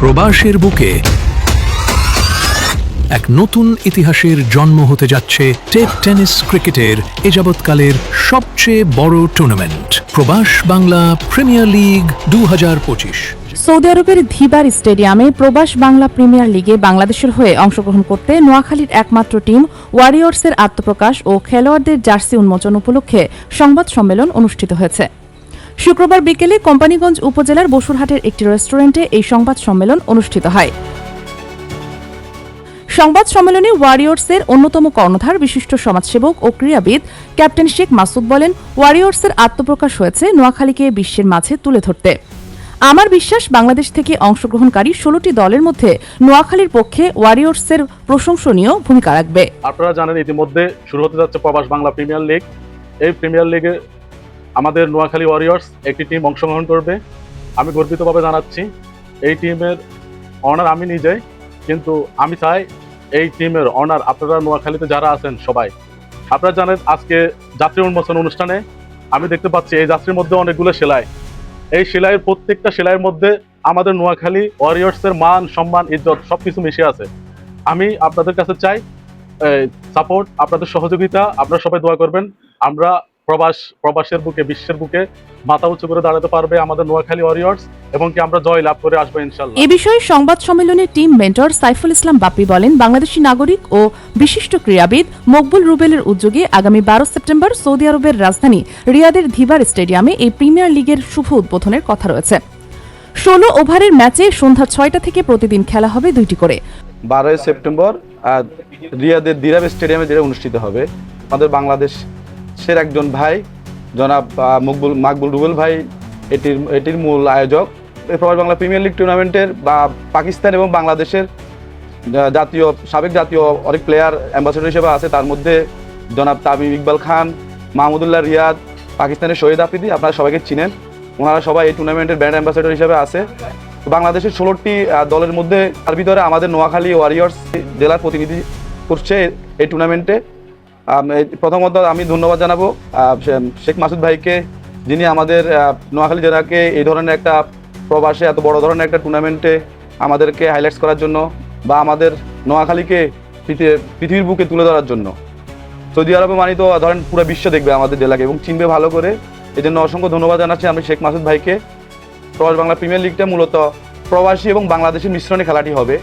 প্রবাসের বুকে এক নতুন ইতিহাসের জন্ম হতে যাচ্ছে টেপ টেনিস ক্রিকেটের এ যাবৎকালের সবচেয়ে বড় টুর্নামেন্ট প্রবাস বাংলা প্রিমিয়ার লিগ 2025। সৌদি আরবের ধিবার স্টেডিয়ামে প্রবাস বাংলা প্রিমিয়ার লিগে বাংলাদেশের হয়ে অংশগ্রহণ করতে নোয়াখালীর একমাত্র টিম ওয়ারিয়র্সের আত্মপ্রকাশ ও খেলোয়াড়দের জার্সি উন্মোচন উপলক্ষে সংবাদ সম্মেলন অনুষ্ঠিত হয়েছে। শুক্রবার বিকেলে কোম্পানীগঞ্জ উপজেলার বসুরহাটের একটি রেস্টুরেন্টে এই সংবাদ সম্মেলন অনুষ্ঠিত হয়। সংবাদ সম্মেলনে ওয়ারিয়র্সের অন্যতম কর্ণধার বিশিষ্ট সমাজসেবক ও ক্রীড়াবিদ ক্যাপ্টেন শেখ মাসুদ বলেন, ওয়ারিয়র্সের আত্মপ্রকাশ হয়েছে নোয়াখালীকে বিশ্বের মাঝে তুলে ধরতে। আমার বিশ্বাস, বাংলাদেশ থেকে অংশগ্রহণকারী 16টি দলের মধ্যে নোয়াখালীর পক্ষে ওয়ারিয়র্সের প্রশংসনীয় ভূমিকা রাখবে। আপনারা জানেন ইতিমধ্যে শুরু হতে যাচ্ছে প্রবাস বাংলা প্রিমিয়ার লিগ। এই প্রিমিয়ার লিগে আমাদের নোয়াখালী ওয়ারিয়র্স একটি টিম অংশগ্রহণ করবে। আমি গর্বিতভাবে জানাচ্ছি এই টিমের অনার আমি নিজেই, কিন্তু আমি চাই এই টিমের অনার আপনারা নোয়াখালীতে যারা আছেন সবাই। আপনারা জানেন আজকে যাত্রী উন্মোচন অনুষ্ঠানে আমি দেখতে পাচ্ছি এই যাত্রীর মধ্যে অনেকগুলো সেলাই। এই সেলাইয়ের প্রত্যেকটা সেলাইয়ের মধ্যে আমাদের নোয়াখালী ওয়ারিয়র্সের মান সম্মান ইজ্জত সবকিছু মিশে আছে। আমি আপনাদের কাছে চাই সাপোর্ট, আপনাদের সহযোগিতা, আপনারা সবাই দোয়া করবেন। আমরা প্রবাসের বুকে বিশ্বের বুকে মাথা উঁচু করে দাঁড়াতে পারবে আমাদের নোয়াখালী ওয়ারিয়র্স, এবং কি আমরা জয় লাভ করে আসবো ইনশাআল্লাহ। এ বিষয়ে সংবাদ সম্মেলনে টিম মেন্টর সাইফুল ইসলাম বাপ্পি বলেন, বাংলাদেশি নাগরিক ও বিশিষ্ট ক্রীড়াবিদ মকবুল রুবেলের উদ্যোগে আগামী 12 সেপ্টেম্বর সৌদি আরবের রাজধানী রিয়াদের ধিবার স্টেডিয়ামে এই প্রিমিয়ার লিগের শুভ উদ্বোধনের কথা রয়েছে। 16 ওভারের ম্যাচে সন্ধ্যা 6টা থেকে প্রতিদিন খেলা হবে 2টি করে। 12 সেপ্টেম্বর রিয়াদের দিরাব স্টেডিয়ামে যেটা অনুষ্ঠিত হবে, আমাদের বাংলাদেশের একজন ভাই জনাব মকবুল রুবেল ভাই এটির মূল আয়োজক। প্রবাস বাংলা প্রিমিয়ার লিগ টুর্নামেন্টের পাকিস্তান এবং বাংলাদেশের সাবেক জাতীয় অনেক প্লেয়ার অ্যাম্বাসেডর হিসেবে আছে। তার মধ্যে জনাব তামিম ইকবাল খান, মাহমুদুল্লাহ রিয়াদ, পাকিস্তানের শহীদ আফ্রিদি, আপনারা সবাইকে চিনেন। ওনারা সবাই এই টুর্নামেন্টের ব্র্যান্ড অ্যাম্বাসেডর হিসেবে আছে। বাংলাদেশের 16টি দলের মধ্যে তার ভিতরে আমাদের নোয়াখালী ওয়ারিয়র্স জেলার প্রতিনিধি করছে এই টুর্নামেন্টে। প্রথমত আমি ধন্যবাদ জানাবো শেখ মাসুদ ভাইকে, যিনি আমাদের নোয়াখালী জেলাকে এই ধরনের একটা প্রবাসে এত বড় ধরনের একটা টুর্নামেন্টে আমাদেরকে হাইলাইটস করার জন্য, বা আমাদের নোয়াখালীকে পৃথিবীর বুকে তুলে ধরার জন্য। সৌদি আরবে মানিত ধরেন পুরো বিশ্ব দেখবে আমাদের জেলাকে এবং চিনবে ভালো করে। এই জন্য অসংখ্য ধন্যবাদ জানাচ্ছি আমি শেখ মাসুদ ভাইকে। প্রবাস বাংলা প্রিমিয়ার লিগটা মূলত প্রবাসী এবং বাংলাদেশের মিশ্রণে খেলাটি হবে।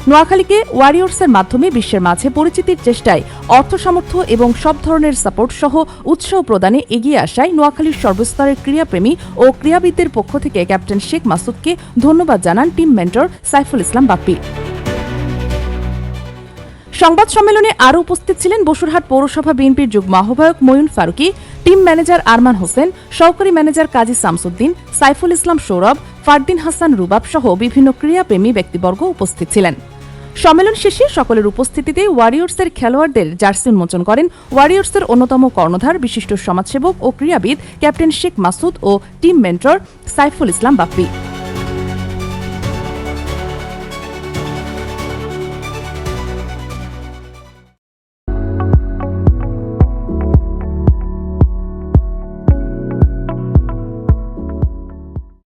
নোয়াখালীকে ওয়ারিয়র্সের মাধ্যমে বিশ্বের মাঝে পরিচিতির চেষ্টায় অর্থ সামর্থ্য এবং সব ধরনের সাপোর্ট সহ উৎসাহ প্রদানে এগিয়ে আসায় নোয়াখালীর সর্বস্তরের ক্রীড়াপ্রেমী ও ক্রীড়াবিদদের পক্ষ থেকে ক্যাপ্টেন শেখ মাসুদকে ধন্যবাদ জানান টিম মেন্টর সাইফুল ইসলাম বাপ্পি। সংবাদ সম্মেলনে আরও উপস্থিত ছিলেন বসুরহাট পৌরসভা বিএনপির যুগ্ম আহ্বায়ক ময়ূন ফারুকী, টিম ম্যানেজার আরমান হোসেন, সহকারী ম্যানেজার কাজী শামসুদ্দিন, সাইফুল ইসলাম সৌরভ, ফারদিন হাসান রুবাব সহ বিভিন্ন ক্রীড়াপ্রেমী ব্যক্তিবর্গ উপস্থিত ছিলেন। সম্মেলন শেষে সকলের উপস্থিতিতে ওয়ারিয়র্সের খেলোয়াড়দের জার্সি উন্মোচন করেন ওয়ারিয়র্সের অন্যতম কর্ণধার বিশিষ্ট সমাজসেবক ও ক্রীড়াবিদ ক্যাপ্টেন শেখ মাসুদ ও টিম মেন্টর সাইফুল ইসলাম বাপ্পি।